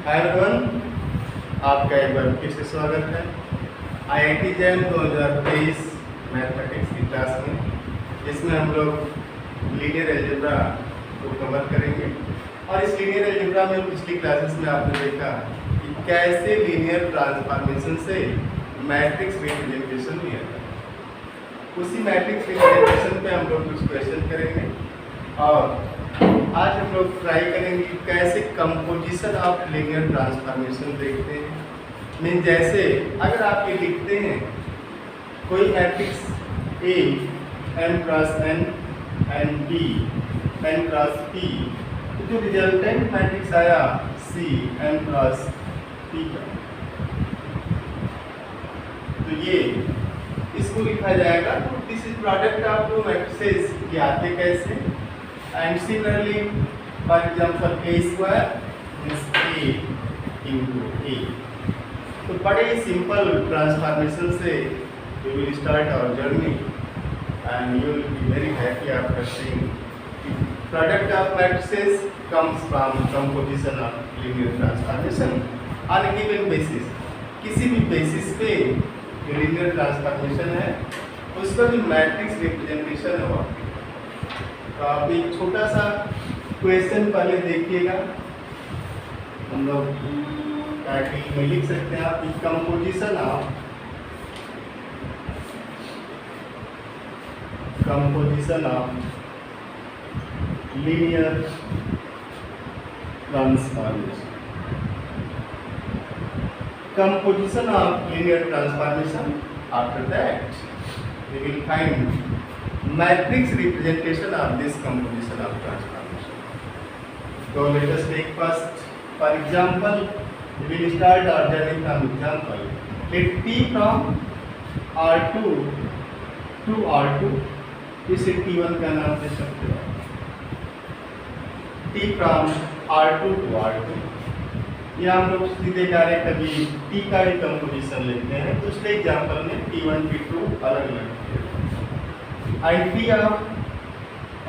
Hi everyone, आपका एक बार फिर से स्वागत है आईआईटी जैम 2023 मैथमेटिक्स की क्लास में, जिसमें हम लोग लीनियर अलजेब्रा को कवर करेंगे। और इस लीनियर अलजेब्रा में पिछली क्लासेस में आपने देखा कि कैसे लीनियर ट्रांसफॉर्मेशन से मैट्रिक्स रिप्रेजेंटेशन लिया जाए। उसी मैट्रिक्स रिप्रेजेंटेशन पे हम लोग कुछ क्वेश्चन करेंगे और आज हम लोग ट्राई करेंगे कि कैसे कंपोजिशन ऑफ लीनियर ट्रांसफॉर्मेशन देखते हैं। मीन जैसे अगर आप ये लिखते हैं कोई matrix A m cross n and b n cross p, तो जो रिजल्टेंट मैट्रिक्स आया c m क्रॉस p का, तो ये इसको लिखा जाएगा। तो this is product of to matrices. ये आते कैसे? And similarly, for example, a square is a into a. तो बड़े सिंपल ट्रांसफॉर्मेशन से we will start our journey and you will be very happy after seeing product of matrices comes from composition of linear transformation on a given basis। किसी भी basis पे जो linear transformation है उसका जो matrix representation है वो, तो आप एक छोटा सा क्वेश्चन पहले देखिएगा। हम लोग टाइटल में लिख सकते हैं आप composition of linear transformation. Composition of linear transformation, after that we will find matrix representation of this composition of transformation. So let us take first, for example, we will start our journey from example. Let t from R2 to R2, इसे T1 का नाम दे सकते हैं। t from R2 to R2, या हम लोग सीधे direct अभी t का ही कंपोजिशन लेते हैं। दूसरे एग्जाम्पल में T1 T2 अलग अलग and p of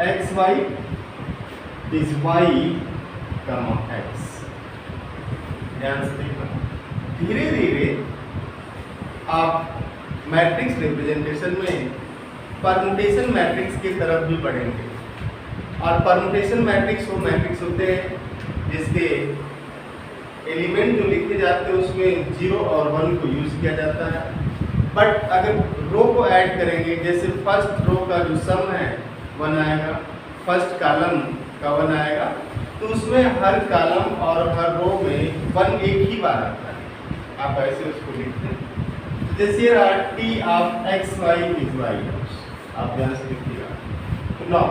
x y is y comma x। ध्यान से देखना, धीरे धीरे आप मैट्रिक्स रिप्रेजेंटेशन में परमुटेशन मैट्रिक्स की तरफ भी बढ़ेंगे। और परमुटेशन मैट्रिक्स वो मैट्रिक्स होते हैं जिसके एलिमेंट जो लिखे जाते हैं उसमें 0 और 1 को यूज किया जाता है। बट अगर रो को ऐड करेंगे, जैसे फर्स्ट रो का जो सम है 1 आएगा, फर्स्ट कॉलम का 1 आएगा, तो उसमें हर कॉलम और हर रो में 1 एक ही बार आता है। आप ऐसे उसको लिखते हैं। जैसे T of x y is y, आप ध्यान से लिखिएगा। Now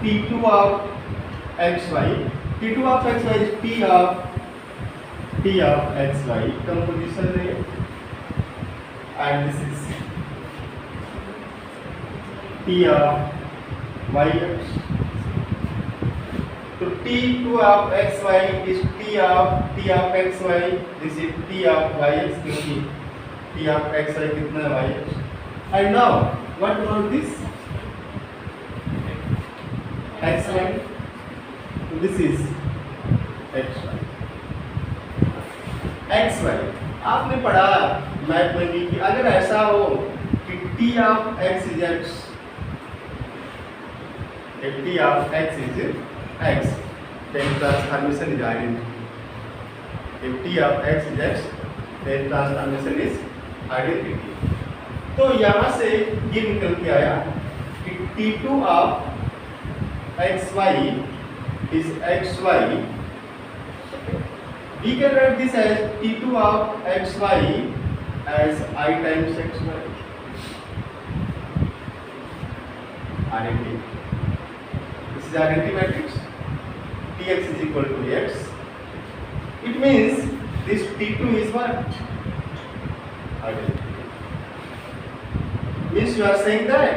T2 of x y, T2 of x y is T of x y composition है, and this is T of yx। तो T2 of xy is T of xy, this is T of yx, क्योंकि T of xy कितना है yx। And now what about this xy? So this is xy। आपने पढ़ा math में भी कि अगर ऐसा हो कि t of x is x, if t of x is x, then transformation is identity। if t of x is x, then transformation is identity। तो यहाँ से ये निकल के आया कि t2 of xy is xy। We can write this as T2 of xy as I times xy। Identity. This is identity matrix. Tx is equal to x. It means this T2 is what? Identity. Means you are saying that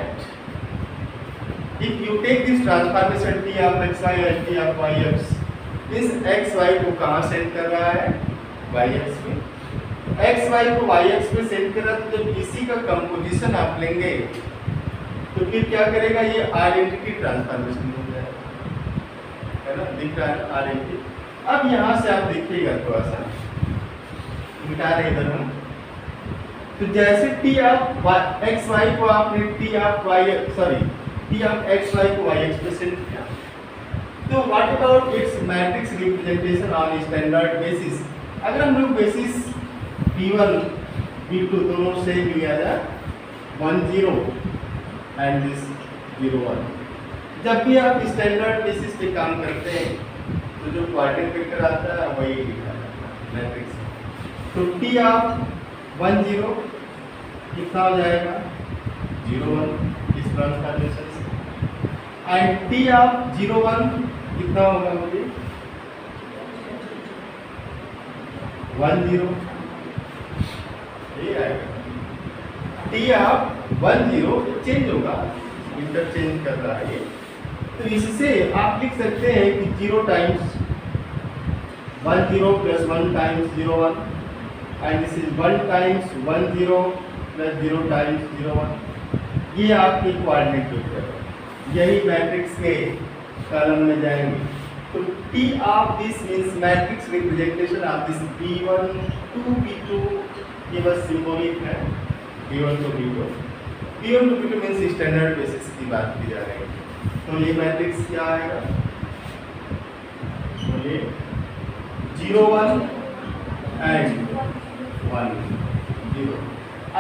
if you take this transformation T of xy and T of yx, इस x Y को कहाँ set कर रहा है? Y x पे। X Y को Y x पे set कर रहा है, तो जब इसी का कंपोजिशन आप लेंगे तो फिर क्या करेगा? ये आइडेंटिटी ट्रांसफॉर्मेशन हो जाएगा, है ना? दिख रहा है आइडेंटिटी। अब यहाँ से आप देखिएगा थोड़ा सा मिटा रहे इधर हम। तो जैसे टी ऑफ एक्स वाई को आपने टी ऑफ एक्स वाई को वाई एक्स पे सेट किया, तो what about it's matrix representation on standard basis. अगर हम लोग बेसिस b1 b2 दोनों से लिया जाए 1 0 एंड दिस 0 1, जब भी आप स्टैंडर्ड बेसिस पे काम करते हैं तो जो क्वाड्रेंट वेक्टर आता है वही लिखा जाता है मैट्रिक्स। तो टी ऑफ 1 0 कितना हो जाएगा 0 1 इस ट्रांसफॉर्मेशन से, एंड टी ऑफ 0 1 कितना होगा मुझे 1 0 ये आएगा। टी ऑफ 1 0 चेंज होगा, इंटरचेंज कर रहा है ये। तो इससे आप लिख सकते हैं कि 0 times 1 0 plus 1 times 0 1, and this is 1 times 1 0 plus 0 times 0 1। ये आपके कोऑर्डिनेट वेक्टर है, यही मैट्रिक्स के कॉलम में जाएंगे। तो T of this means matrix representation of this b1 to b2, ये बस सिंबॉलिक है। b1 to b2 means standard basis की बात की जा रही है। तो ये मैट्रिक्स क्या आएगा, तो ये 0 1 and 1 0,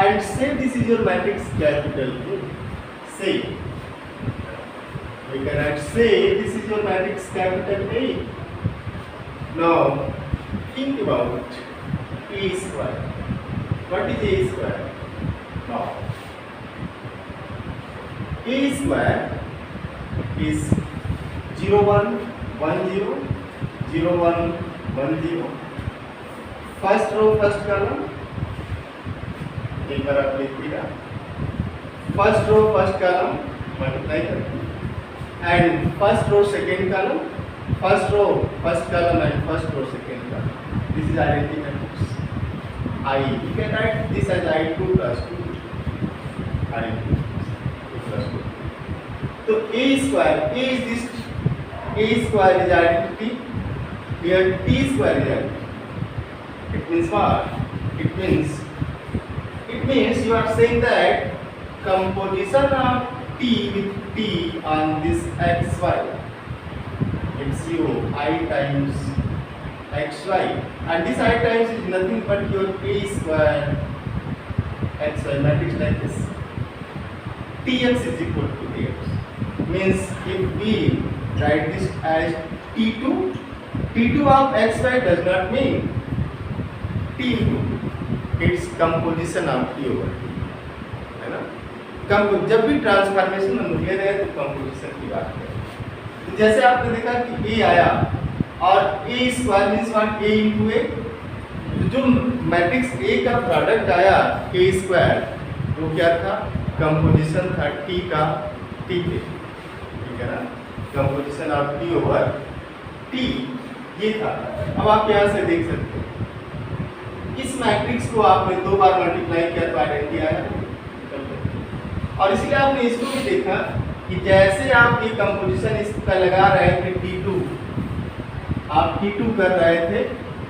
and say this is your matrix capital A. Say, we can say this is your matrix capital A. Now think about A square. What is A square? Now A square is 0 1 1 0 0 1 1 0, first row first column, एक बार आप लिखिएगा first row first column multiply करके, and first row second column, first row first column and first row second column. This is identity matrix I. You can write this as I2 plus 2, I2 plus 2. So A square, A is this, A square is identity, here T square is identity. It means what? It means you are saying that composition of T with T on this xy, it's your I times xy, and this I times is nothing but your A square xy matrix like this. Tx is equal to Ax. Means if we write this as T2, T2 of xy does not mean T2, it's composition of T over T, है ना। जब भी transformation हम ले रहे हैं तो composition की बात करें। तो जैसे आपने देखा कि A आया और A square means what, A into a, जो मैट्रिक्स A का प्रोडक्ट आया A स्क्वायर, वो क्या था, कंपोजिशन था T का T पे, ठीक है ना, composition of T over T ये था। अब आप यहाँ से देख सकते हैं इस मैट्रिक्स को आपने 2 बार मल्टीप्लाई किया तो आइडेंटिटी आया, और इसलिए आपने इसको भी देखा कि जैसे आप ये कंपोजिशन इसका लगा रहे थे T2, आप T2 कर रहे थे,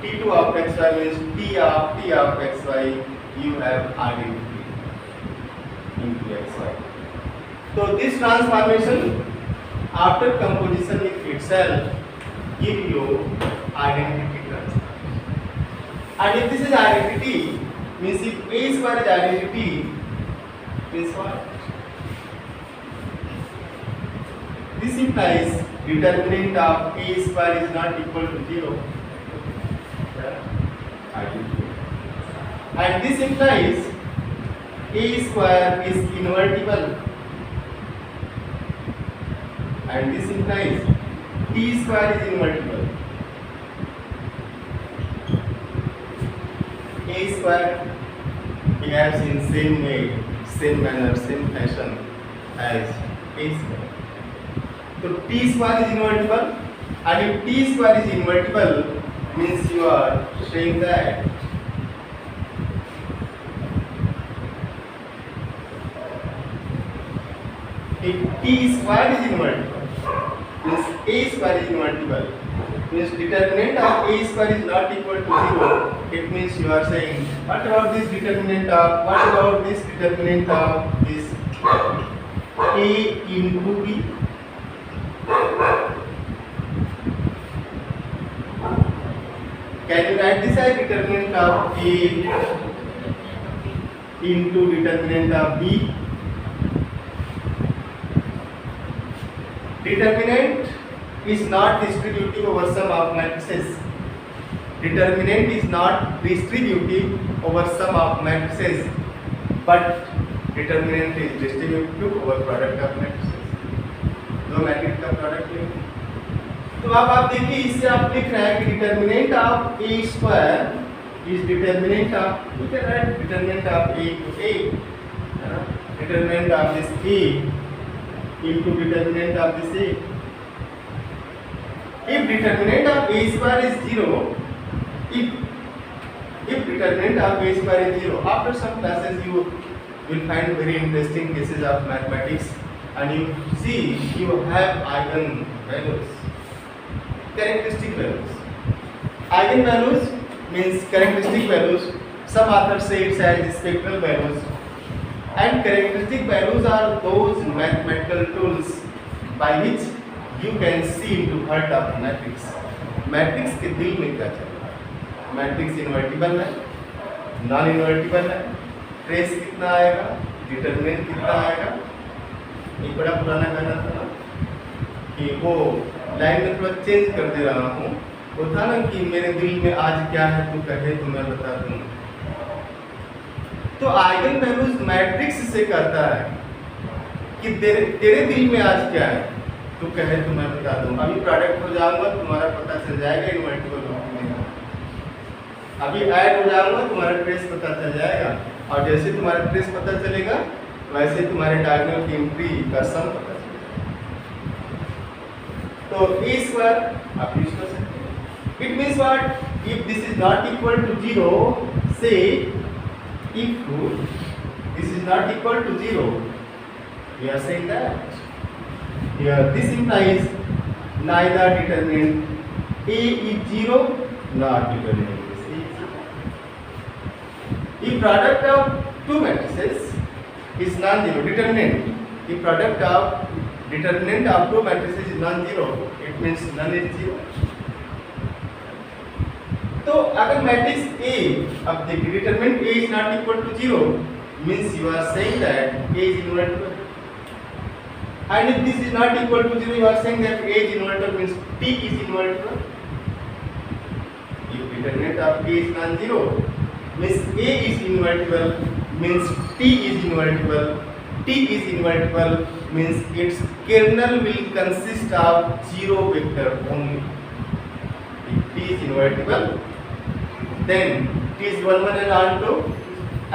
T2 of xy means T of xy, you have identity into xy. So this transformation after composition itself give you identity transformation. And if this is identity, means if A square is identity, means what? This implies determinant of A square is not equal to 0. And this implies A square is invertible. And this implies T square is invertible. A square behaves in same way, same manner, same fashion as A square. So T square is invertible, and if T square is invertible, means you are saying that if T square is invertible, means A square is invertible, means determinant of a square is not equal to 0. It means you are saying what about this determinant of this a into b? Can you write this as determinant of a into determinant of b? Determinant is not distributive over sum of matrices. Determinant is not distributive over sum of matrices, but determinant is distributive over product of matrices. दो matrix का product लेंगे तो अब आप देखिए इससे आप लिख रहे हैं कि determinant of A square is determinant of determinant of A to A, determinant of this A into determinant of this a. If determinant of a square is 0, if determinant of a square is 0, after some classes you will find very interesting cases of mathematics, and you see you have eigen values, characteristic values. Eigen values means characteristic values. Some authors say it's as spectral values. And characteristic values are those mathematical tools by which you can see into heart of matrix. Matrix के दिल में क्या चल रहा है? Matrix invertible है, non invertible है, trace कितना आएगा, determinant कितना आएगा? एक बड़ा पुराना गाना था ना कि वो लाइन में थोड़ा चेंज कर दे रहा हूँ, वो था ना कि मेरे दिल में आज क्या है तू कहे तो मैं बता दूँ। तो आइगन वैल्यूज मैट्रिक्स से कहता है कि तेरे दिल में आज क्या है तू कहे तो मैं बता दूं। अभी प्रोडक्ट हो जाऊंगा तुम्हारा पता चल जाएगा इनवर्टिबल होगा, अभी ऐड हो जाऊंगा तुम्हारा ट्रेस पता चल जाएगा, और जैसे तुम्हारा ट्रेस पता चलेगा वैसे तुम्हारे डायगोनल की एंट्री का सम पता चलेगा। तो ए स्क्वायर आप यूज कर सकते हैं। It means what? If this is not equal to 0, से if this is not equal to 0, we are saying that here this implies neither determinant a is 0 nor determinant is 0. If product of two matrices is non-zero, if product of determinant of two matrices is non-zero, it means none is 0. तो अगर matrix A, अब देखिए determinant A is not equal to 0 means you are saying that A is invertible, and if this is not equal to 0 you are saying that A is invertible means T is invertible. If determinant of A is non-zero means A is invertible means T is invertible. T is invertible means its kernel will consist of 0 vector only. If T is invertible, then T is 1 1 and on 2,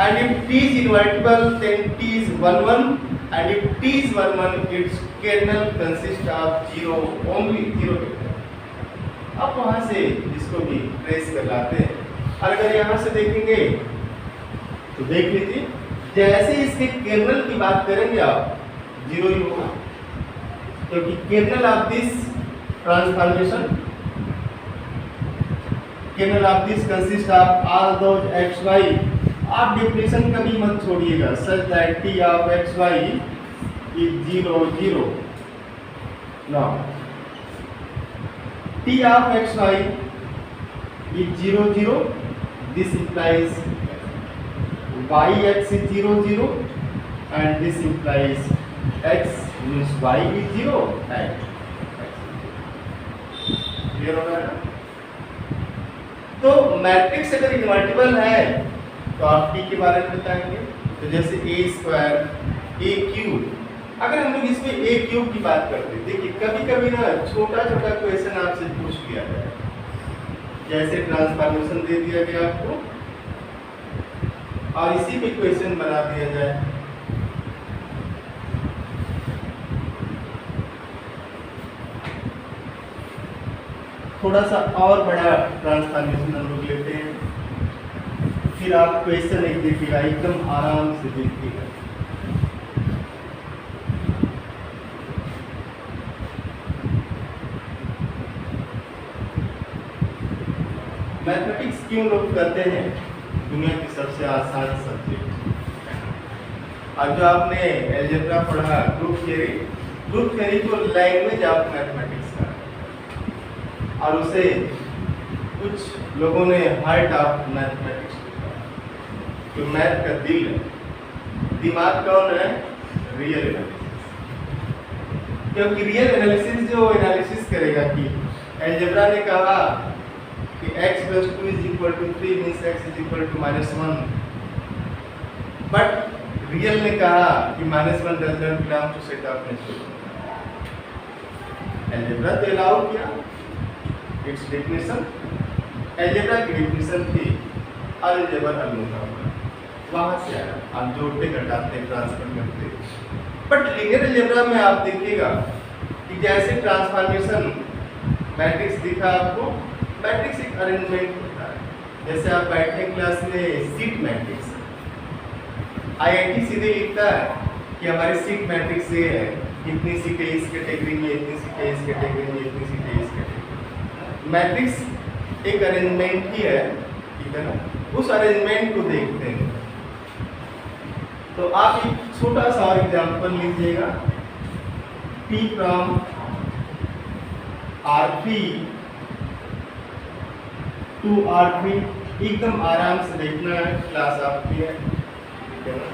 and if T is invertible then T is 1 1, and if T is 1 1 its kernel consists of 0 only 0 vector. अब वहाँ से इसको भी trace कर लाते हैं, और अगर यहाँ से देखेंगे तो देख लीजिए जैसे इसके कर्नल की बात करेंगे आप 0 ही होगा, क्योंकि kernel of this transformation, kernel of this consists of all those xy. आप डेफिनेशन कभी मत छोड़िएगा, such that t of xy is 0 0. Now t of xy is 0 0. This implies yx is 0 0, and this implies x means y is 0 and clear हो गया। तो matrix अगर invertible है तो आप टी के बारे में बताएंगे, तो जैसे ए स्क्वायर ए क्यूब, अगर हम लोग इसमें ए क्यूब की बात करते हैं, देखिए कभी कभी ना छोटा छोटा क्वेश्चन आपसे पूछ लिया जाए, जैसे ट्रांसफॉर्मेशन दे दिया गया आपको और इसी पे क्वेश्चन बना दिया जाए, थोड़ा सा और बड़ा ट्रांसफॉर्मेशन हम लोग लेते हैं, फिर आप क्वेश्चन एक देखिएगा, एकदम आराम से देखिएगा। मैथमेटिक्स क्यों लोग कहते हैं दुनिया की सबसे आसान सब्जेक्ट। और जो आपने अलजेब्रा पढ़ा, ग्रुप थ्योरी को लैंग्वेज ऑफ मैथमेटिक्स का, और उसे कुछ लोगों ने हार्ट ऑफ मैथमेटिक्स, जो मैथ का दिल है। दिमाग कौन है? Real analysis. क्योंकि रियल एनालिसिस जो एनालिसिस करेगा कि अलजेब्रा ने कहा कि x + 2 = 3 means x = -1, but real ने कहा कि -1 does not belong to set of natural. Algebra तो अलाउ किया इट्स डेफिनेशन। अलजेब्रा की डेफिनेशन थी अलजेबर अलमुकाबला, वहां से आया। आप जोड़ते घटाते ट्रांसफर करते। बट लीनियर अलजेब्रा में आप देखिएगा कि जैसे ट्रांसफॉर्मेशन मैट्रिक्स दिखा आपको, मैट्रिक्स एक अरेंजमेंट होता है। जैसे आप बैठे क्लास में सीट मैट्रिक्स, आईआईटी सीधे लिखता है कि हमारे सीट मैट्रिक्स ये है, इतनी सीटें इस कैटेगरी में, इतनी सीटें इस कैटेगरी में, इतनी सीटें इस कैटेगरी में। मैट्रिक्स एक अरेंजमेंट ही है, ठीक है ना। उस अरेंजमेंट को देखते हैं। तो आप एक छोटा सा और एग्जाम्पल लीजिएगा। P from R3 to R3, एकदम आराम से देखना है, क्लास आपकी है, ठीक है ना।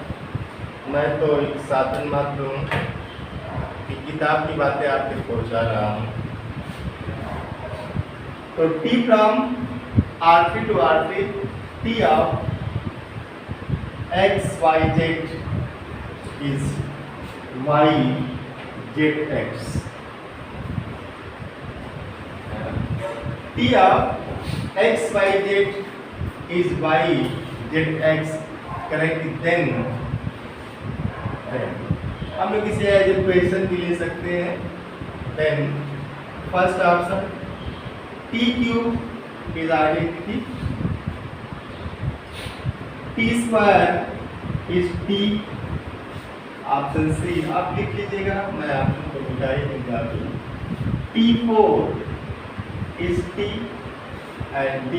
मैं तो एक साधन मात्र हूँ कि किताब की बातें आप तक पहुँचा रहा हूँ। तो T from R3 to R3, T of x y z is y z x. T of x y z is y z x. Correct? Then हम लोग इसे एज इक्वेशन भी ले सकते हैं। Then first option t cube is identity, t square is t, option C आप लिख लीजिएगा, मैं ऑप्शन को मिटा ही दूंगा। t4 is t and d,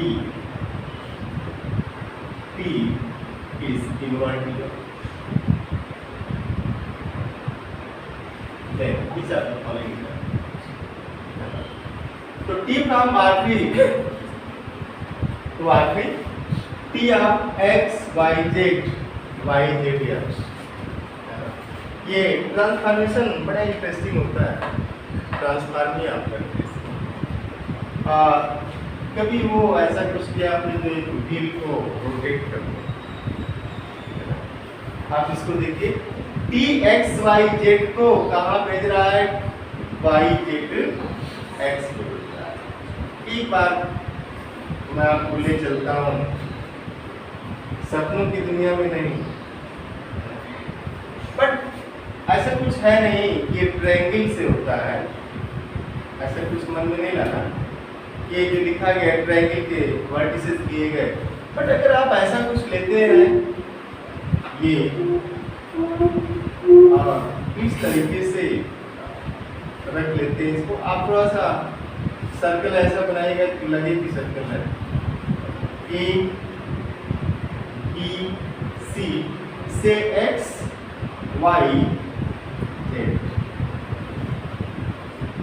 t is invertible। then these are the following। तो t from R3 to R3, t of x y z x। ये transformation बड़ा इंटरेस्टिंग होता है। ट्रांसफॉर्मिंग आप करते हैं, कभी वो ऐसा कुछ किया आपने जो एक व्हील को रोटेट कर दिया। आप इसको देखिए, टी एक्स वाई जेड को कहाँ भेज रहा है? वाई जेड एक्स को भेज रहा है। एक बार मैं आपको ले चलता हूँ सपनों की दुनिया में, नहीं बट ऐसा कुछ है नहीं कि ट्रायंगल से होता है, ऐसा कुछ मन में नहीं लाना। ये जो लिखा गया ट्रायंगल के वर्टिसेस दिए गए, बट अगर आप ऐसा कुछ लेते हैं ये इस तरीके से रख लेते हैं इसको, आप थोड़ा सा सर्कल ऐसा बनाएगा कि लगे कि सर्कल है। ए बी सी से एक्स वाई जेड।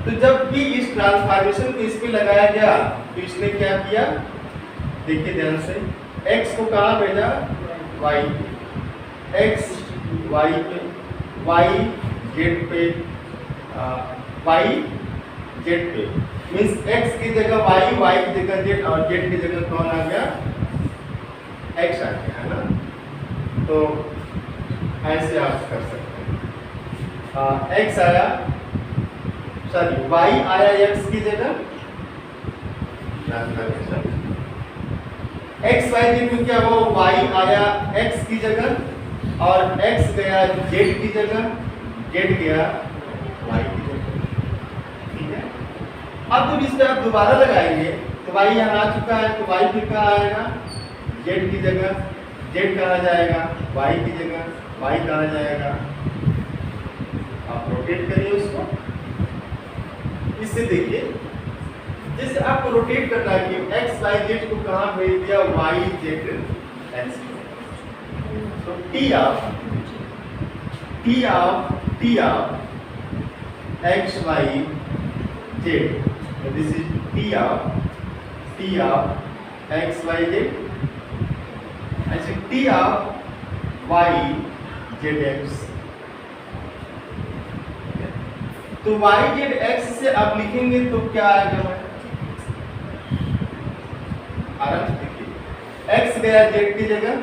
तो जब भी इस ट्रांसफॉर्मेशन को इस पे लगाया गया तो इसने क्या किया, देखिए ध्यान से, x को कहाँ भेजा? y पे, x y पे, y z पे, y z पे, मीन्स x की जगह y, y की जगह z और z की जगह कौन आ गया? x आ गया, है ना। तो ऐसे आप कर सकते हैं। x आया, सॉरी y आया x की जगह, x y z में क्या वो y आया x की जगह और x गया z की जगह, z गया y की जगह, ठीक है। अब जब इस पे आप दोबारा लगाएंगे तो y यहाँ आ चुका है, तो y फिर कहाँ आएगा? z की जगह, z कहाँ जाएगा? y की जगह, y कहाँ जाएगा? आप रोटेट करिए उसको। इससे देखिए जैसे आपको रोटेट करना है कि एक्स वाई जेड को कहाँ भेज दिया, वाई जेड एक्स, तो T of x y z, this is T of x y z, ऐसे T of y z x. तो वाई जेड एक्स से आप लिखेंगे तो क्या आएगा, आराम से देखिए, एक्स गया जेड की जगह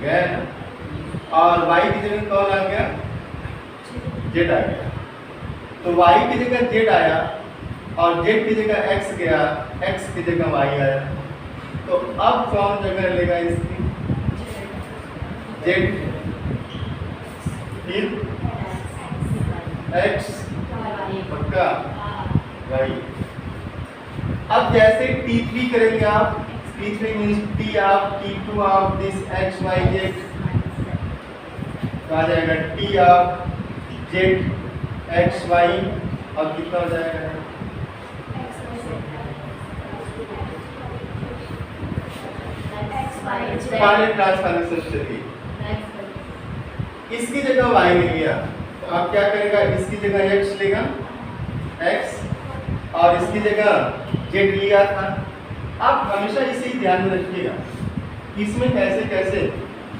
गया ना, और वाई की जगह कौन आ गया, जेड आ गया। तो वाई की जगह जेड आया और जेड की जगह एक्स गया, एक्स की जगह वाई आया। तो अब कौन जगह लेगा इसकी, जेड, फिर एक्स, पक्का वाई। अब जैसे T3 करेंगे आप, T3 means T of T2 of this x y z, तो आ जाएगा T of z x y, और कितना हो जाएगा, पहले ट्रांसफॉर्मेशन चाहिए, इसकी जगह y ले लिया, तो आप क्या करेगा, इसकी जगह x लेगा x, और इसकी जगह z लिया था। आप हमेशा इसे ध्यान में रखिएगा, इसमें कैसे कैसे,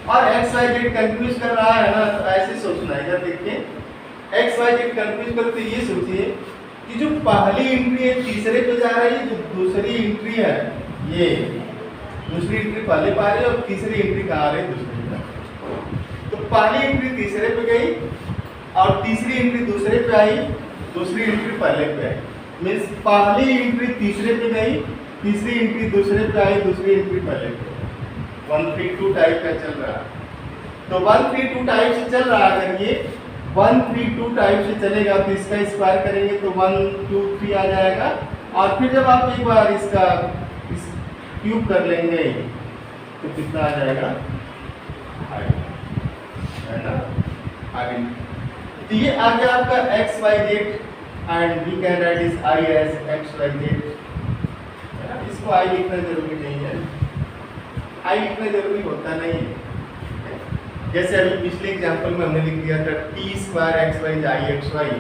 और x y z कंफ्यूज कर रहा है ना, तो ऐसे सोचना है, जब देखिए x y z कंफ्यूज कर, तो ये सोचिए कि जो पहली एंट्री है तीसरे पे जा रही है, जो दूसरी एंट्री है ये दूसरी एंट्री पहले पा रही है, और तीसरी एंट्री कहाँ आ रही है, दूसरी पे। तो पहली एंट्री तीसरे पे गई और तीसरी एंट्री दूसरे पे आई, दूसरी एंट्री पहले पे आई, मीन्स पहली एंट्री तीसरे पे गई, तीसरी एंट्री दूसरे पे आई, दूसरी एंट्री पहले पे। 132 टाइप का चल रहा है, तो 132 टाइप से चल रहा है। अगर ये 132 टाइप से चलेगा तो इसका स्क्वायर करेंगे तो 1 2 3 आ जाएगा, और फिर जब आप एक बार इसका क्यूब कर लेंगे तो कितना आ जाएगा, है ना, आगे। तो ये आ गया आपका x y z, and we can write this I as x y z. इसको आई लिखना जरूरी नहीं है, आई लिखना जरूरी होता नहीं है। जैसे अभी पिछले एग्जांपल में हमने लिख दिया था टी स्क्वायर एक्स वाई आई एक्स वाई,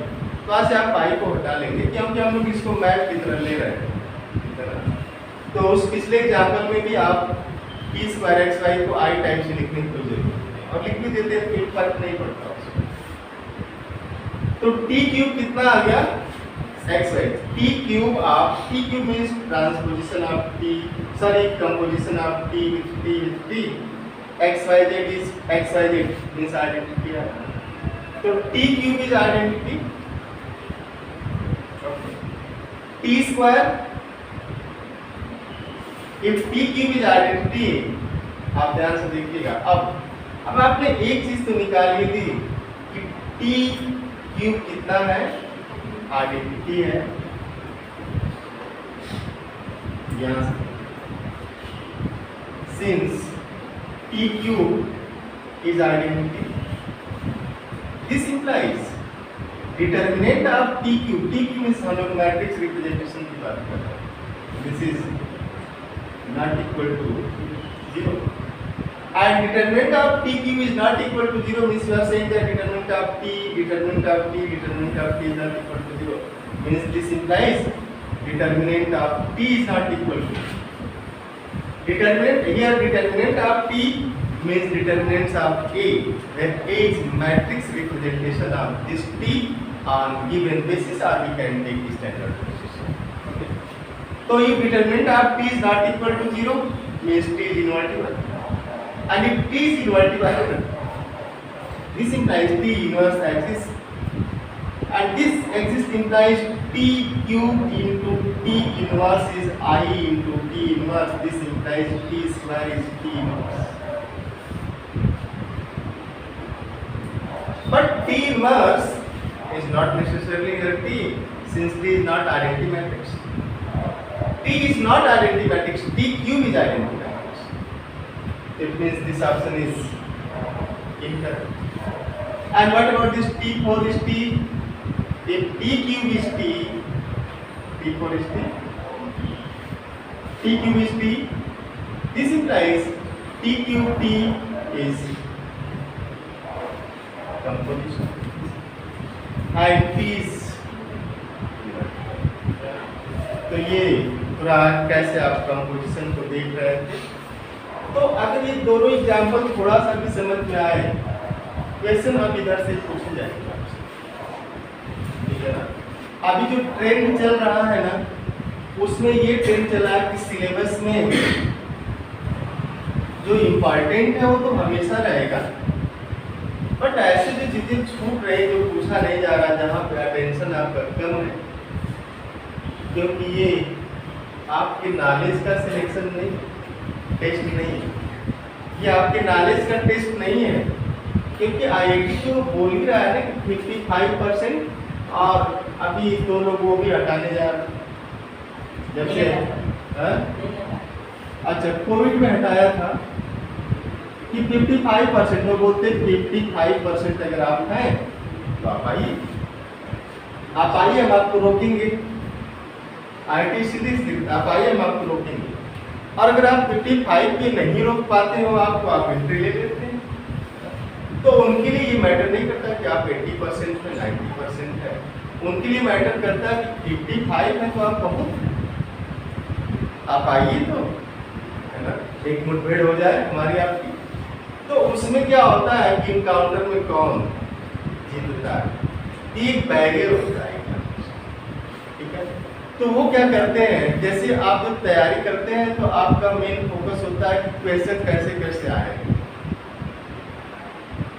तो आज से आप पाई को हटा लेंगे क्योंकि हम लोग इसको मैप की तरह ले रहे हैं। तो उस पिछले एग्जांपल में भी आप टी स्क्वायर एक्स वाई को आई टाइप से लिखने की कोई जरूरत नहीं, और लिख भी देते हैं तो फर्क नहीं पड़ता उसमें। तो टी क्यूब कितना आ गया, x y, T cube of, T cube means transposition of T, sorry composition of T with T, x y z is x y z means identity है। तो T cube is identity, T square, if T cube is identity, आप ध्यान से देखिएगा। अब आपने एक चीज तो निकाल ली थी कि टी क्यूब कितना है, आइडेंटिटी है, यहां से since T cube is identity, this implies determinant of T cube, T cube means हम लोग मैट्रिक्स रिप्रेजेंटेशन की बात कर रहे हैं, this is not equal to 0, and determinant of t cube is not equal to 0 means you are saying that determinant of t is not equal to 0, means this implies determinant of t is not equal to, determinant here, determinant of t means determinants of a, where a is matrix representation of this t on given basis, or we can take standard position. So if determinant of t is not equal to 0 means t is invertible, and if t is invertible, this implies t inverse exists, and this exists implies t cube into t inverse is I into t inverse, this implies t square is t inverse. But t inverse is not necessarily here t, since t is not identity matrix. T is not identity matrix, T cube is identity matrix. It means this option is incorrect. And what about this T4 is T? If T cube is T T4 is T, T cube is T. This implies T cube T is composition and T is. तो ये पूरा कैसे आप composition को देख रहे थे। तो अगर ये दोनों एग्जाम्पल थोड़ा सा भी समझ में आए, क्वेश्चन अब इधर से पूछे जाएंगे आपसे, ठीक है ना। अभी जो ट्रेंड चल रहा है ना, उसमें ये ट्रेंड चला है कि सिलेबस में जो इम्पोर्टेंट है वो तो हमेशा रहेगा, बट ऐसे जो चीजें छूट रही, जो पूछा नहीं जा रहा, जहाँ पे अटेंशन आपका कम है, क्योंकि ये आपके नॉलेज का सिलेक्शन नहीं, टेस्ट नहीं है, ये आपके नॉलेज का टेस्ट नहीं है, क्योंकि आईआईटी तो बोल ही रहा है ना कि 55%, और अभी दो लोग वो भी हटाने जा रहे हैं जब से, अच्छा कोविड में हटाया था कि 55%, वो बोलते 55% अगर आप हैं तो आप आइए, हम आपको रोकेंगे, आईआईटी सीधी आप आइए, हम आपको रोकेंगे। और अगर आप 55 भी नहीं रोक पाते हो आपको, आप एंट्री ले लेते हैं, तो उनके लिए ये मैटर नहीं करता कि आप 80% में 90% है, उनके लिए मैटर करता है कि 55 है तो आप बहुत, आप आइए तो, है ना, एक मुठभेड़ हो जाए हमारी आपकी। तो उसमें क्या होता है कि इनकाउंटर में कौन जीतता है, एक बैरियर होता है, ठीक है। तो वो क्या करते हैं, जैसे आप जब तैयारी करते हैं तो आपका मेन फोकस होता है कि क्वेश्चन कैसे कैसे आएंगे,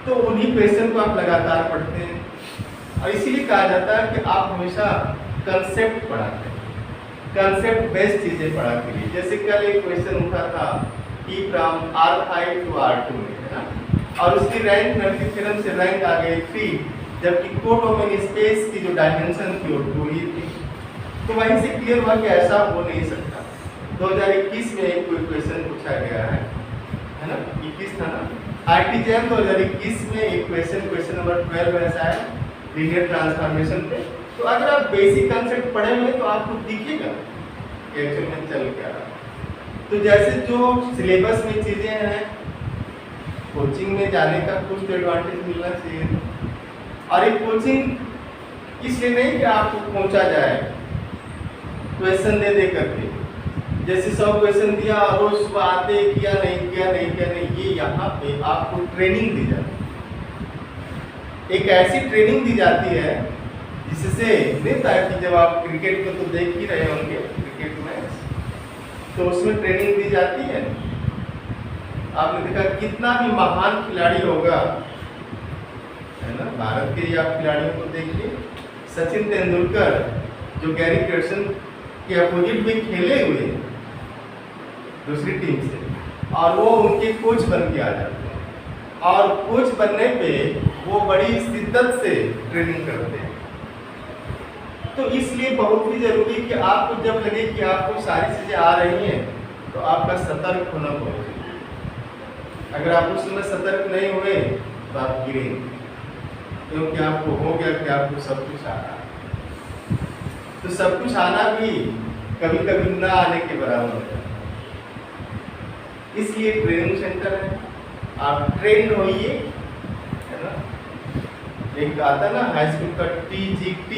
तो उन्हीं क्वेश्चन को आप लगातार पढ़ते हैं, और इसीलिए कहा जाता है कि आप हमेशा कंसेप्ट पढ़ाते हैं, कंसेप्ट बेस्ड चीजें पढ़ा करिए। जैसे कल एक क्वेश्चन उठा था कि फ्रॉम R5 to R2 में, है ना, और उसकी रैंक नल्टी थ्योरम से रैंक आ गई 3, जबकि कोडोमेन स्पेस की जो डायमेंशन थी वो 2 ही थी। तो वहीं से क्लियर हुआ कि ऐसा हो नहीं सकता। 2021 में एक कोई क्वेश्चन पूछा गया है ना, 21 था ना, आईटी जैम 2021 में एक क्वेश्चन नंबर 12 ऐसा है लीनियर ट्रांसफॉर्मेशन पे। तो अगर आप बेसिक कंसेप्ट पढ़े हुए तो आपको दिखेगा कि एक्चुअल में चल क्या रहा। तो जैसे जो सिलेबस में चीजें हैं, कोचिंग में जाने का कुछ तो एडवांटेज मिलना चाहिए, और एक कोचिंग इसलिए नहीं कि आपको पहुंचा जाए क्वेश्चन दे करके, जैसे 100 क्वेश्चन दिया और रोज सुबह आते किया नहीं, ये यहाँ पे आपको ट्रेनिंग दी जाती है, एक ऐसी ट्रेनिंग दी जाती है जिससे देता है कि जब आप क्रिकेट को तो देख ही रहे होंगे, क्रिकेट मैच, तो उसमें ट्रेनिंग दी जाती है। आपने देखा कितना भी महान खिलाड़ी होगा, है ना, भारत के आप खिलाड़ियों को देखिए, सचिन तेंदुलकर जो गैरी कर्सन के अपोजिट में खेले हुए दूसरी टीम से, और वो उनके कोच बन के आ जाते हैं, और कोच बनने पे वो बड़ी शिद्दत से ट्रेनिंग करते हैं। तो इसलिए बहुत ही जरूरी कि आपको जब लगे कि आपको सारी चीजें आ रही हैं तो आपका सतर्क होना बहुत जरूरी। अगर आप उस समय सतर्क नहीं हुए तो आप गिरेंगे, क्योंकि आपको हो गया कि आपको सब कुछ आ रहा है। तो सब कुछ आना भी कभी कभी ना आने के बराबर होता है, इसलिए ट्रेनिंग सेंटर है, आप ट्रेंड होइए, है ना। एक आता ना हाई स्कूल का TGT,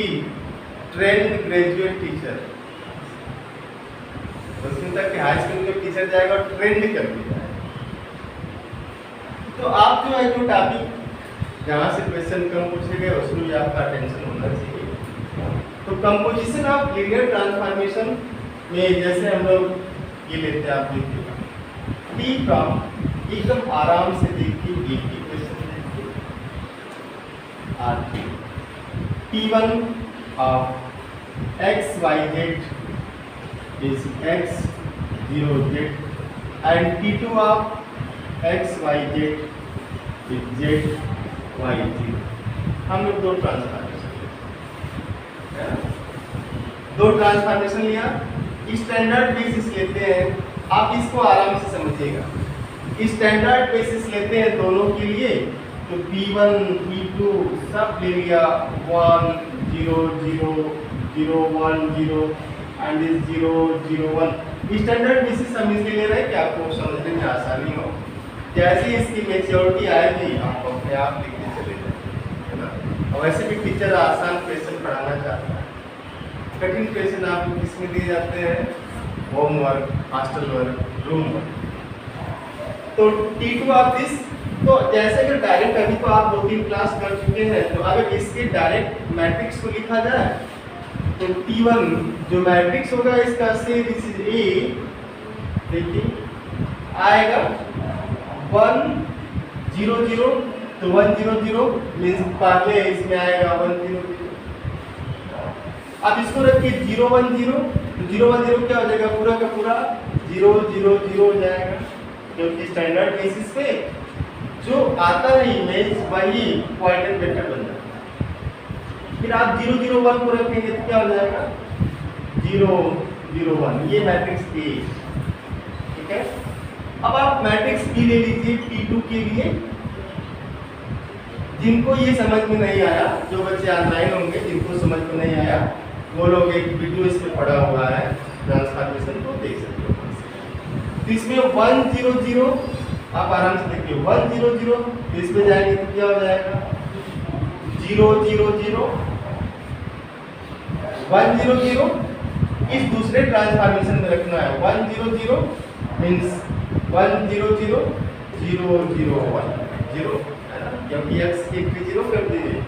ट्रेंड ग्रेजुएट टीचर, उसमें तक कि हाई स्कूल के टीचर जाएगा और ट्रेंड कर दिया है। तो आप जो है जो टॉपिक जहाँ से क्वेश्चन कम पूछे गए उसमें भी आपका अटेंशन होना चाहिए। तो कंपोजिशन ऑफ लीनियर ट्रांसफॉर्मेशन में जैसे हम लोग ये लेते हैं, आप देखिएगा टी फ्रॉम, एकदम आराम से देखिए, एक ही क्वेश्चन देखिए, R3 T1 of x y z is x 0 z and T2 of x y z is z y 0। हम लोग दो ट्रांसफॉर्मेशन लिया, स्टैंडर्ड बेसिस लेते हैं। आप इसको आराम से समझिएगा, स्टैंडर्ड बेसिस लेते हैं दोनों के लिए, तो P1 P2 सब ले लिया, 1 0 0 0 1 0, एंड दिस 0 0 1। स्टैंडर्ड बेसिस हम इसलिए ले रहे हैं कि आपको समझने में आसानी हो। जैसे इसकी मैच्योरिटी आएगी आप अपने आप लिखते चले जाएंगे, है ना। और वैसे भी टीचर आसान क्वेश्चन पढ़ाना चाहता है, कठिन क्वेश्चन आपको किसमें दिए जाते हैं? Homework, hostel work, room work. तो T2 ऑफ दिस, तो जैसे कि डायरेक्ट अभी तो आप 2-3 क्लास कर चुके हैं, तो अगर इसके डायरेक्ट मैट्रिक्स को लिखा जाए तो T1 जो मैट्रिक्स होगा इसका से दिस इज A, देखिए आएगा 1 0 0, तो 1 0 0 मींस पहले इसमें आएगा 1 0 0। अब इसको रखिए 0 1 0, तो 0 1 0 क्या हो जाएगा? पूरा का पूरा 0 0 0 हो जाएगा, क्योंकि स्टैंडर्ड बेसिस पे जो आता है इमेज वही कोऑर्डिनेट वेक्टर बन जाता है। फिर आप 0 0 1 को रखेंगे तो क्या हो जाएगा? 0 0 1, ये मैट्रिक्स A, ठीक है। अब आप मैट्रिक्स B ले लीजिए T2 के लिए। जिनको ये समझ में नहीं आया, जो बच्चे ऑनलाइन होंगे जिनको समझ में नहीं आया, वो लोग एक वीडियो इसमें पड़ा हुआ है ट्रांसफॉर्मेशन को देख सकते हो। तो इसमें 1 0 0 आप आराम से देखिए 1 0 0, इसमें जाएंगे तो क्या हो जाएगा? 0 0 0 1 0 0। इस दूसरे ट्रांसफॉर्मेशन में रखना है 1 0 0 मींस 1 0 0 0 0 1 0, है ना, क्योंकि x एक पे 0 कर दीजिए।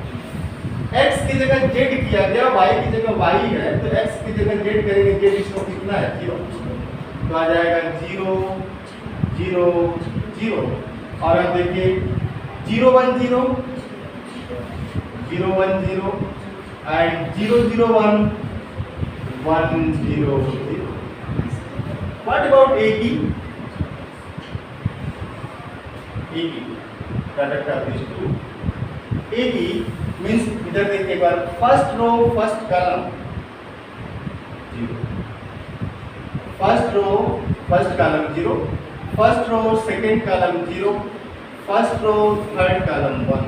x की जगह z किया गया, y की जगह y है, तो x की जगह z करेंगे, z इसको कितना है? 0, तो आ जाएगा 0 0 0। और अब देखिए 0 1 0 0 1 0 and 0 0 1 1 0 0। What about AB? AB product of this two. AB means इधर देखिए एक बार, first row first column 0, first row first column 0, first row second column 0, first row third column 1,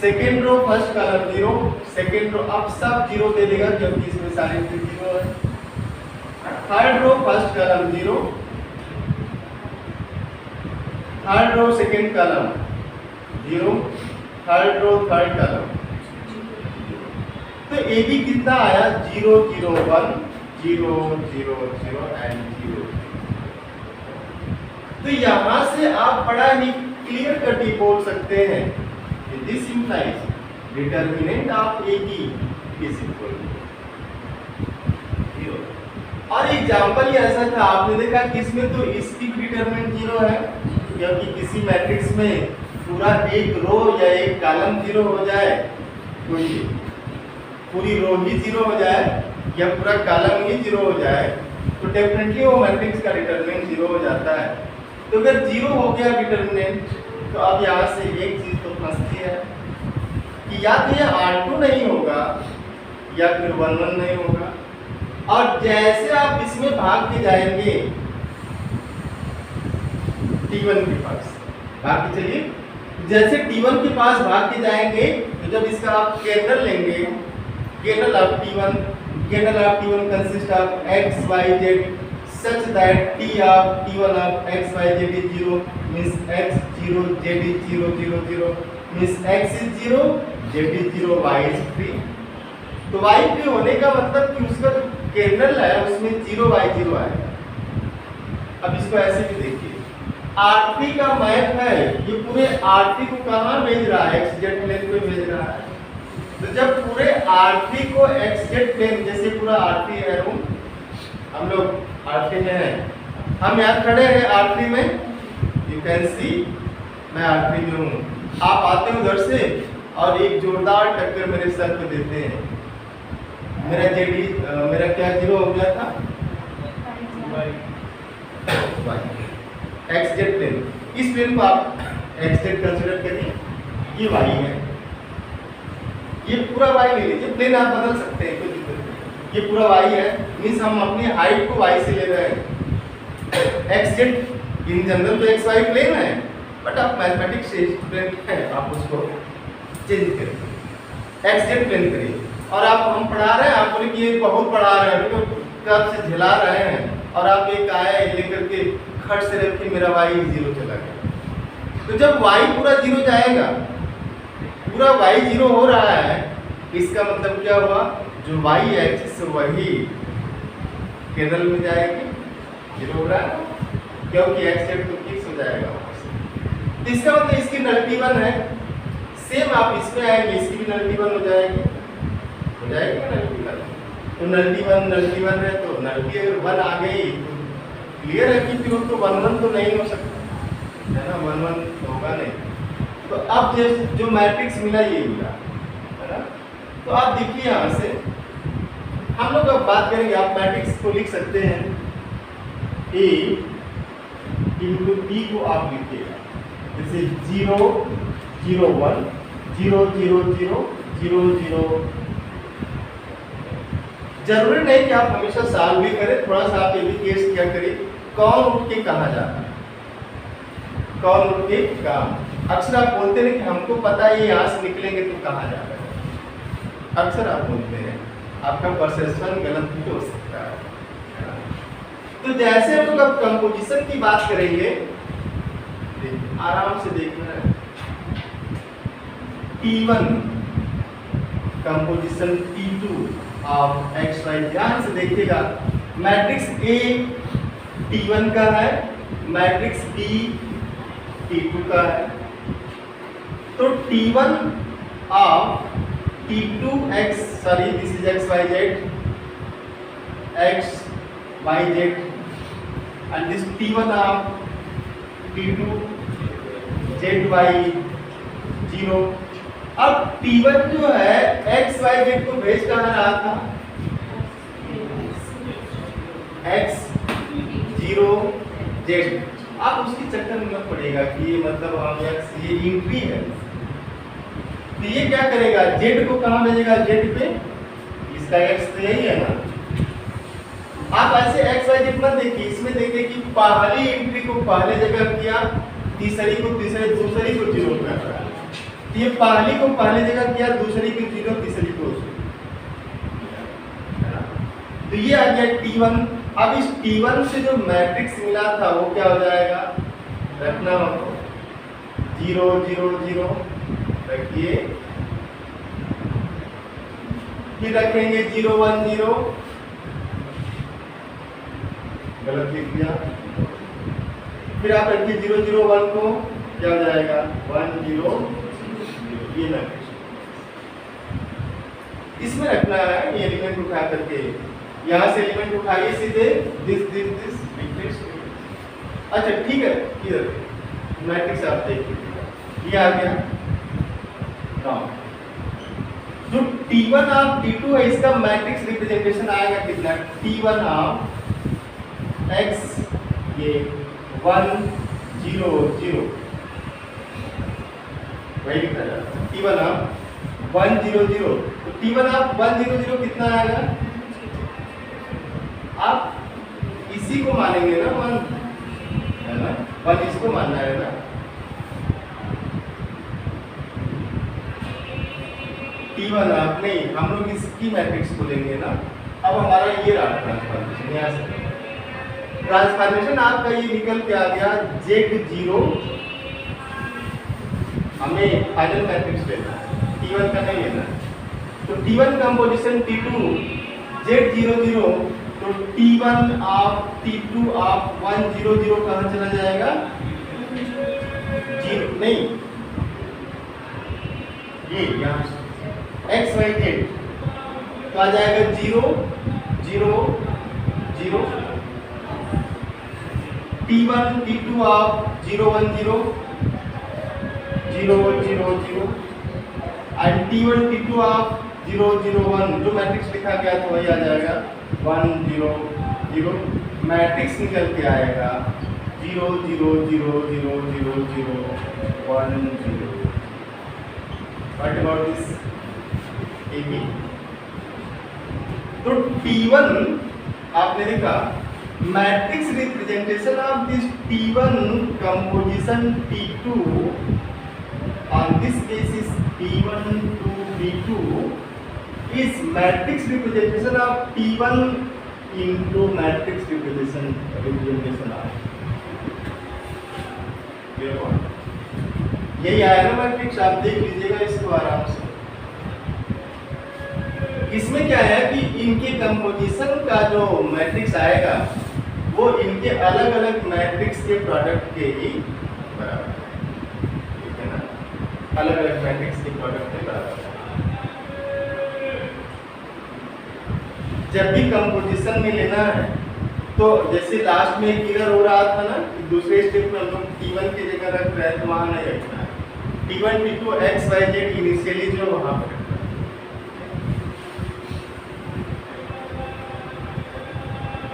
second row first column 0, second row अब सब 0 दे देगा क्योंकि इसमें सारे 0 है। Third row first column 0, third row second column 0, third row third column. तो AB कितना आया? 0 0 1 0 0 0 एंड 0। तो यहां से आप बड़ा ही क्लियर कट ही बोल सकते हैं कि this implies determinant of AB is equal to 0। और एग्जांपल ये ऐसा था, आपने देखा कि इसमें तो इसकी डिटरमिनेंट 0 है, क्योंकि किसी मैट्रिक्स में पूरा एक रो या एक कॉलम 0 हो जाए, कोई पूरी रो ही 0 हो जाए या पूरा कॉलम ही 0 हो जाए, तो डेफिनेटली वो मैट्रिक्स का डिटरमिनेंट 0 हो जाता है। तो अगर 0 हो गया डिटरमिनेंट, तो अब यहाँ से एक चीज तो फंसती है कि या तो ये R2 नहीं होगा या फिर 1 1 नहीं होगा। और जैसे आप इसमें भाग के जाएंगे T1 के पास भाग के चलिए, जैसे T1 के पास भाग के जाएंगे तो जब इसका आप केर्नल लेंगे, kernel of T1, kernel of T1 consist of x y z such that T of T1 of x y z is 0 means x 0 z is 0 0 0 means x is 0 z is 0 y is free। तो y free होने का मतलब कि उसका जो kernel है उसमें 0 y 0 आएगा। अब इसको ऐसे भी देखिए, R3 का मैप है, ये पूरे R3 को कहाँ भेज रहा है? XZ प्लेन पे भेज रहा है। तो जब पूरे R3 को XZ प्लेन, जैसे पूरा R3 है रूम, हम लोग R3 में हैं, हम यहाँ खड़े हैं R3 में, यू कैन सी मैं R3 में हूँ। आप आते हो उधर से और एक जोरदार टक्कर मेरे सर पे देते हैं, मेरा जेडी मेरा क्या 0 हो गया था? XZ plane. इस प्लेन को आप XZ कंसीडर करिए, ये y है, ये पूरा y ले लीजिए, प्लेन आप बदल सकते हैं, कोई दिक्कत नहीं। ये पूरा y है, मींस हम अपनी हाइट को y से ले रहे हैं। XZ इन जनरल तो XY प्लेन है, बट आप मैथमेटिक्स से स्टूडेंट हैं, आप उसको चेंज करिए, XZ प्लेन करिए। और आप हम पढ़ा रहे हैं, आप बोले कि ये बहुत पढ़ा रहे हैं, तो कब से झिला रहे हैं और आप एक आए लेकर के खट से रख के मेरा y 0 चला गया। तो जब y पूरा 0 जाएगा, पूरा y 0 हो रहा है, इसका मतलब क्या हुआ, जो y एक्सिस वही केंद्र में जाएगी, 0 हो रहा है क्योंकि x जेड तो फिक्स हो जाएगा। तो इसका मतलब इसकी नलिटी 1 है। सेम आप इसमें आएंगे, इसकी भी नलिटी 1 हो जाएगी, नलिटी 1। तो नलिटी 1 है, तो नलिटी अगर 1 आ गई तो क्लियर है कि फिर तो 1 1 तो नहीं हो सकता है ना, 1 1 होगा नहीं। तो अब जो मैट्रिक्स मिला ये मिला है ना। तो आप देखिए यहाँ से हम लोग अब बात करेंगे, आप मैट्रिक्स को लिख सकते हैं A इंटू B को आप लिखिएगा जैसे 0 0 1 0 0 0 0 0। जरूरी नहीं कि आप हमेशा सॉल्व भी करें, थोड़ा सा आप ये भी केस क्या करिए, कौन उठ के कहाँ जाता है, कौन उठ के कहाँ। अक्सर आप बोलते हैं कि हमको पता है ये यहाँ से निकलेंगे तो कहाँ जा रहे हैं, अक्सर आप बोलते हैं, आपका परसेप्शन गलत भी हो सकता है। तो जैसे हम लोग अब कंपोजिशन की बात करेंगे, आराम से देखना है, T1 composition T2 of x y, ध्यान से देखिएगा, मैट्रिक्स A T1 का है, मैट्रिक्स B T2 का है। तो T1 of T2 x, sorry this is x y z, x y z, and this T1 of T2 z y 0। अब T1 जो है x y z को भेज कहाँ रहा था, x 0 z। आप उसकी चक्कर में मत पड़ेगा कि ये मतलब हम x ये इंट्री है, तो ये क्या करेगा, z को कहाँ भेजेगा, z पे, इसका x तो यही है ना। आप ऐसे x y z मत देखिए, इसमें देखिए कि पहली एंट्री को पहले जगह किया, तीसरी को तीसरे, दूसरी को 0 कर रहा है। ये पहली को पहले जगह किया, दूसरी को 0, तीसरी को 0। तो ये आ गया T1। अब इस T1 से जो मैट्रिक्स मिला था वो क्या हो जाएगा, रखना हमको 0 0 0 रखिए, फिर रखेंगे 0 1 0, गलत लिख दिया, फिर आप रखिए 0 0 1 को, क्या हो जाएगा 1 0 0। ये ना इसमें रखना है, ये एलिमेंट उठा करके यहाँ से एलिमेंट उठाइए सीधे, दिस अच्छा ठीक है, इधर मैट्रिक्स आप देखिए ये आ गया। नाउ जो T1 ऑफ T2 है, इसका मैट्रिक्स रिप्रेजेंटेशन आएगा कितना, T1 ऑफ x ये 1 0 0 वही लिखा जाता है, T1 ऑफ 1 0 0। तो T1 ऑफ 1 0 0 कितना आएगा, आप इसी को मानेंगे ना 1 है ना, 1 इसको मानना है ना। T1 ऑफ नहीं, हम लोग इसकी मैट्रिक्स को लेंगे ना। अब हमारा ये रहा ट्रांसफॉर्मेशन, यहाँ से ट्रांसफॉर्मेशन आपका ये निकल के आ गया Z0, हमें फाइनल मैट्रिक्स लेना है, T1 का नहीं लेना है। तो T1 कंपोजिशन T2 Z0 0, तो T1 ऑफ T2 ऑफ 1 0 0 कहाँ चला जाएगा, 0 नहीं, ये यहाँ x y z तो आ जाएगा 0 0 0। T1 T2 of 0 1 0 0 0 0, and T1 T2 of 0 0 1, जो मैट्रिक्स लिखा गया तो वही आ जाएगा 1 0 0। मैट्रिक्स निकल के आएगा 0 0 0 0 0 0 1 0। What about this AB? तो T1 आपने देखा, matrix representation of this T1 composition T2 on this case is T1 to T2 इस matrix representation of T1 into matrix representation आए। यही आया ना मैट्रिक्स, आप देख लीजिएगा इसको आराम से। इसमें क्या है कि इनके कंपोजिशन का जो मैट्रिक्स आएगा वो इनके अलग अलग मैट्रिक्स के प्रोडक्ट के ही बराबर है, ठीक है ना, अलग अलग मैट्रिक्स के प्रोडक्ट के बराबर है। जब भी कंपोजिशन में लेना है तो जैसे लास्ट में क्लियर हो रहा था ना कि दूसरे स्टेप में हम लोग T1 की जगह रख रहे हैं, तो वहां नहीं रखना है। T1 T2 x y z initially जो वहां पर रखना है।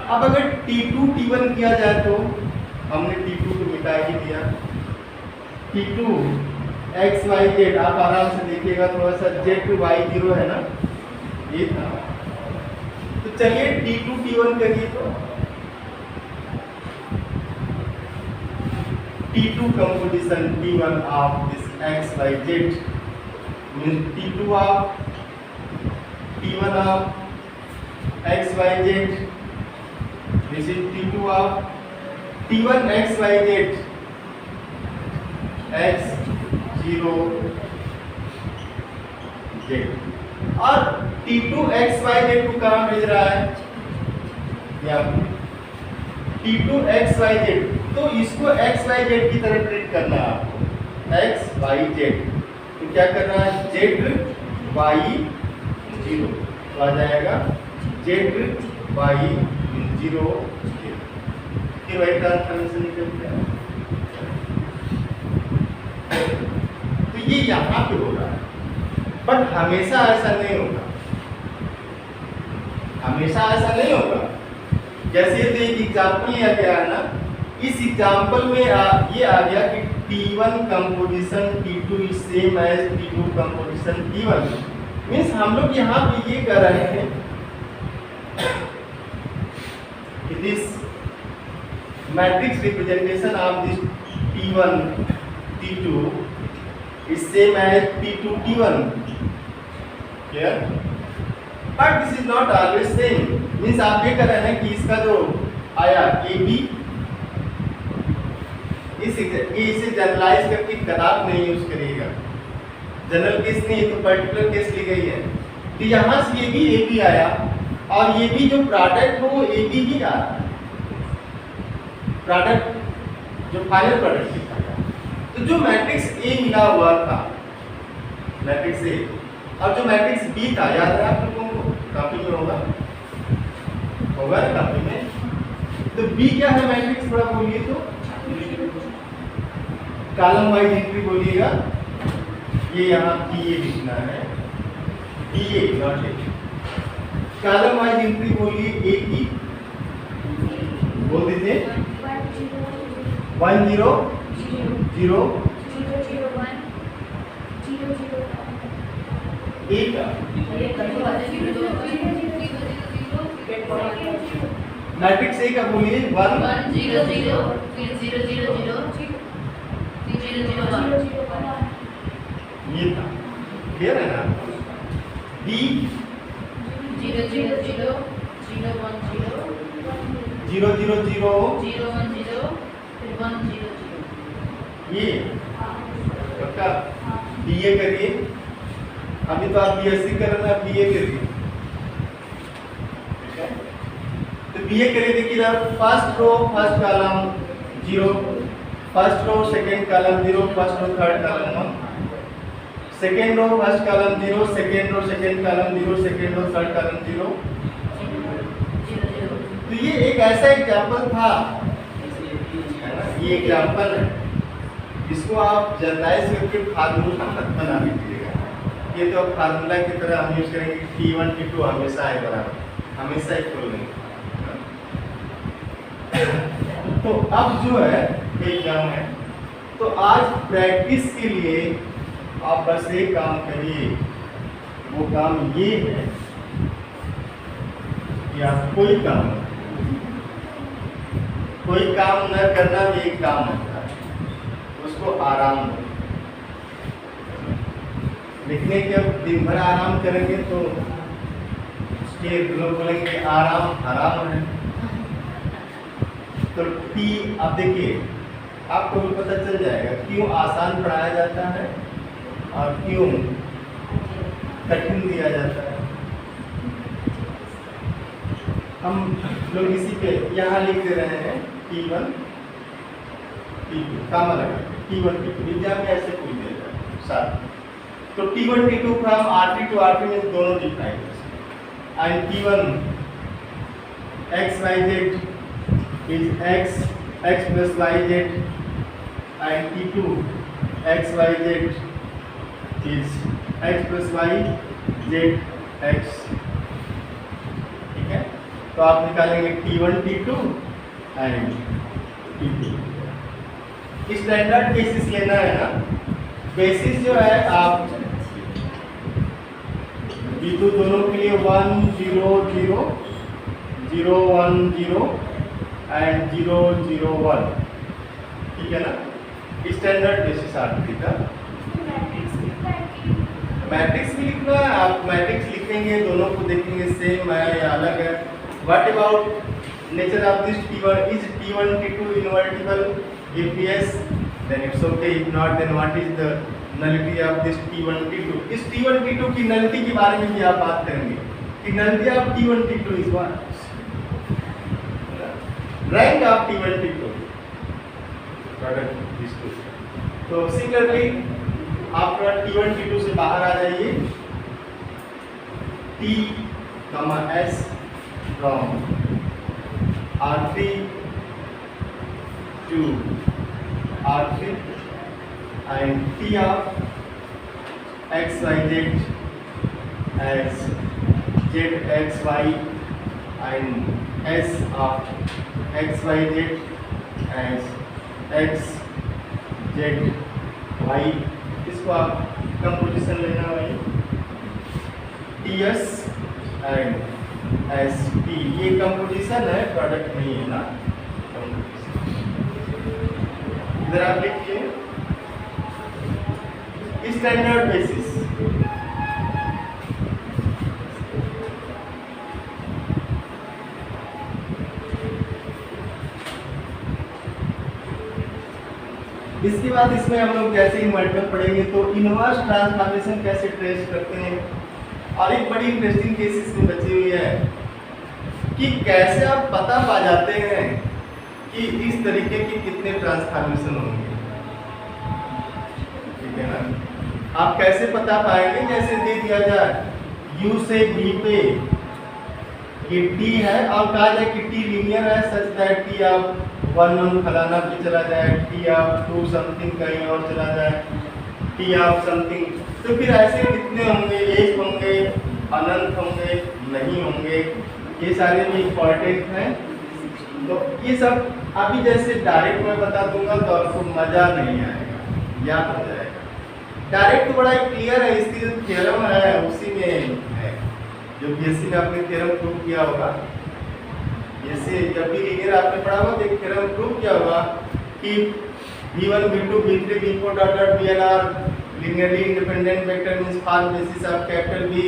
अब अगर T2 T1 किया जाए तो हमने T2 को मिटा ही दिया। T2 x y z आप आराम से देखिएगा, थोड़ा सा z to y 0 है ना, ये था। तो चलिए T2 T1 करिए तो T2 composition T1 of this x y z means T2 of T1 of x y z, this is T2 of T1 x y z x 0 z, और T2 x y z को कहाँ भेज रहा है, यहाँ T2 x y z, तो इसको x y z की तरह ट्रीट करना है आपको, x y z, तो क्या करना है z y 0, तो आ जाएगा z y 0, फिर वही ट्रांसफॉर्मेशन निकल गया। तो ये यहाँ पे हो रहा है, बट हमेशा ऐसा नहीं होगा, हमेशा ऐसा नहीं होगा। जैसे तो एक एग्जाम्पल लिया गया है ना, इस एग्जाम्पल में ये आ गया कि T1 composition T2 is same as T2 composition T1, means हम लोग यहाँ पे ये कर रहे हैं कि this matrix representation of this T1 T2 is same as T2 T1, clear? But this is not always same, means आप ये कर रहे हैं कि इसका जो आया AB, इसे जनरलाइज करके कदाप नहीं यूज करिएगा, जनरल केस नहीं तो पर्टिकुलर केस ली गई है। तो यहाँ से ये भी AB आया और ये भी जो प्रोडक्ट हो वो AB ही आ रहा है, प्रोडक्ट जो फाइनल प्रोडक्ट लिखा गया। तो जो मैट्रिक्स A मिला हुआ था, मैट्रिक्स A, और जो मैट्रिक्स B था, याद है आप लोगों को, काफी में होगा ना काफी में। तो B क्या है मैट्रिक्स, थोड़ा बोलिए तो, कॉलम वाइज एंट्री बोलिएगा। ये यहाँ BA लिखना है, BA not A। Column wise entry बोलिए A की, बोल दीजिए 1 0 0 एक मैट्रिक्स A का बोलिए 1 0 0 फिर 0 0 0 फिर 0 0 1, ये था, क्लियर है ना? B 0 0 0 0 1 0 0 0 0 0 1 0 फिर 1 0 0, ये पक्का। BA करिए, अभी तो आप BSc कर रहे हैं, BA करिए, ठीक है? तो BA करिए, देखिए first row first column 0, first row second column 0, first row third column 1, second row first column 0, second row second column 0, second row third column 0। तो ये एक ऐसा एग्जांपल था, ये एग्जांपल है, इसको आप जनरलाइज करके फार्मूला बना लीजिएगा। ये तो फार्मूला की तरह हम यूज करेंगे, T1 T2 हमेशा है बराबर, हमेशा इक्वल नहीं। तो अब जो है एग्जाम है, तो आज प्रैक्टिस के लिए आप बस एक काम करिए, वो काम ये है कि आप कोई काम न करना भी एक काम होता है, उसको आराम दो। लिखने के अब दिन भर आराम करेंगे तो फिर लोग बोलेंगे आराम हराम है। तो टी, अब देखिए आपको भी पता चल जाएगा क्यों आसान पढ़ाया जाता है और क्यों कठिन दिया जाता है। हम लोग इसी पे यहाँ लिख दे रहे हैं T1 T2 कामा लगा T1 T2 एग्जाम में ऐसे पूछ देगा साथ। तो T1 T2 from R3 to R3 में दोनों डिफाइन है। And T1 x y z is x plus y z and T2 x y z is x plus y z x। ठीक है, तो आप निकालेंगे T1 T2 and T2। Standard basis लेना है ना, बेसिस जो है आप B2 दोनों के लिए 1 0 0 0 1 0 एंड 0 0 1। ठीक है ना, स्टैंडर्ड बेसिस R3 का। मैट्रिक्स भी लिखना है, आप मैट्रिक्स लिखेंगे दोनों को देखेंगे सेम है या अलग है। What about nature of this T1? Is T1 T2 invertible? If yes then it's okay, if not then what is the nullity of this T1 T2? इस T1 T2 की नलिटी के बारे में भी आप बात करेंगे कि nullity of T1 T2 is what, rank of T1 T2 product this two. तो सिमिलरली आप T1 T2 से बाहर आ जाइए। T, S from R3 to R3 and T of x y z as z x y and S of x y z as x z y। इसको आप composition लेना है TS and ST। ये composition है, product नहीं है ना। इधर आप लिखिए स्टैंडर्ड बेसिस। इसके बाद इसमें हम लोग जैसे ही मल्टीपल पढ़ेंगे तो इनवर्स ट्रांसफॉर्मेशन कैसे ट्रेस करते हैं, और एक बड़ी इंटरेस्टिंग केस इसमें बची हुई है कि कैसे आप पता पा जाते हैं कि इस तरीके के कितने ट्रांसफॉर्मेशन होंगे। ठीक है ना, आप कैसे पता पाएंगे? जैसे दे दिया जाए U से B पे ये T है और कहा जाए कि T लीनियर है सच दैट T आप 1 1 फलाना पे चला जाए, T आप 2 समथिंग कहीं और चला जाए, T आप समथिंग। तो फिर ऐसे कितने होंगे? एक होंगे, अनंत होंगे, नहीं होंगे, ये सारे भी इम्पोर्टेंट हैं। तो ये सब अभी जैसे डायरेक्ट मैं बता दूंगा तो आपको मज़ा नहीं आएगा, याद हो जाएगा। डायरेक्ट तो बड़ा क्लियर है, इसकी जो थ्योरम है उसी में है, जो बीएससी में आपने थ्योरम प्रूव किया होगा। जैसे जब भी लीनियर आपने पढ़ा होगा तो एक थ्योरम प्रूव किया होगा कि V1 V2 V3 V4 dot dot Bn are linearly independent vector means on basis of capital B,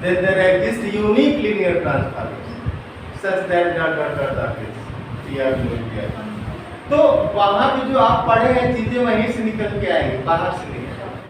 then there exists unique linear transformation such that dot dot dot dot is। तो वहाँ पे जो आप पढ़े हैं चीजें वहीं से निकल के आएंगी, बाहर से